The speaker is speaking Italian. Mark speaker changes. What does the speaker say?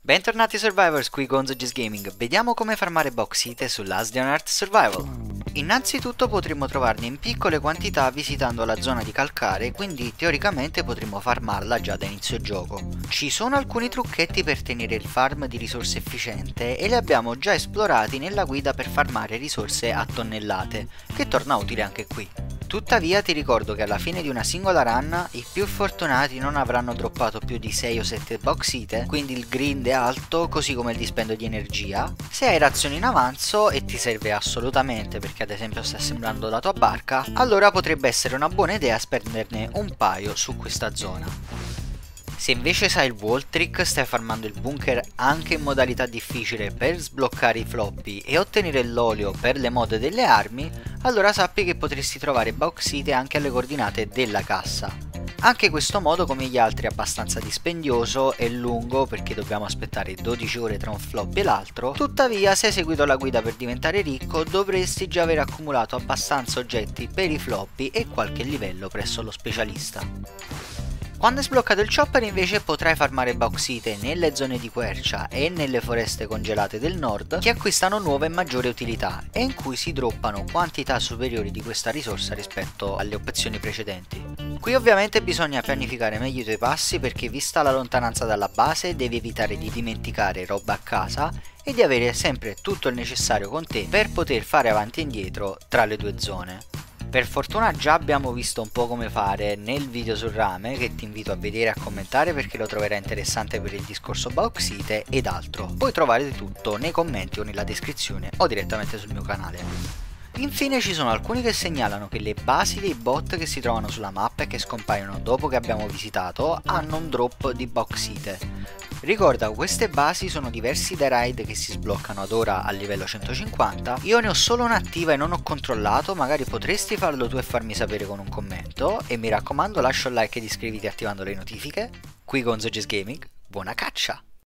Speaker 1: Bentornati Survivors, qui con Gonzo Gaming. Vediamo come farmare bauxite su Astronaut Survival. Innanzitutto potremo trovarne in piccole quantità visitando la zona di calcare, quindi teoricamente potremo farmarla già da inizio gioco. Ci sono alcuni trucchetti per tenere il farm di risorse efficiente e li abbiamo già esplorati nella guida per farmare risorse a tonnellate, che torna utile anche qui. Tuttavia ti ricordo che alla fine di una singola run i più fortunati non avranno droppato più di 6 o 7 bauxite, quindi il grind è alto così come il dispendio di energia. Se hai razioni in avanzo e ti serve assolutamente perché ad esempio sta assemblando la tua barca, allora potrebbe essere una buona idea spenderne un paio su questa zona. Se invece sai il wall trick, stai farmando il bunker anche in modalità difficile per sbloccare i floppy e ottenere l'olio per le mod delle armi, allora sappi che potresti trovare bauxite anche alle coordinate della cassa. Anche questo modo, come gli altri, è abbastanza dispendioso e lungo perché dobbiamo aspettare 12 ore tra un floppy e l'altro, tuttavia se hai seguito la guida per diventare ricco dovresti già aver accumulato abbastanza oggetti per i floppy e qualche livello presso lo specialista. Quando è sbloccato il chopper invece potrai farmare bauxite nelle zone di quercia e nelle foreste congelate del nord che acquistano nuova e maggiore utilità e in cui si droppano quantità superiori di questa risorsa rispetto alle opzioni precedenti. Qui ovviamente bisogna pianificare meglio i tuoi passi perché vista la lontananza dalla base devi evitare di dimenticare roba a casa e di avere sempre tutto il necessario con te per poter fare avanti e indietro tra le due zone. Per fortuna già abbiamo visto un po' come fare nel video sul rame che ti invito a vedere e a commentare perché lo troverai interessante per il discorso bauxite ed altro. Puoi trovare tutto nei commenti o nella descrizione o direttamente sul mio canale. Infine ci sono alcuni che segnalano che le basi dei bot che si trovano sulla mappa e che scompaiono dopo che abbiamo visitato hanno un drop di bauxite. Ricorda, queste basi sono diversi dai raid che si sbloccano ad ora a livello 150, io ne ho solo un'attiva e non ho controllato, magari potresti farlo tu e farmi sapere con un commento, e mi raccomando lascia un like ed iscriviti attivando le notifiche. Qui con Gaming, buona caccia!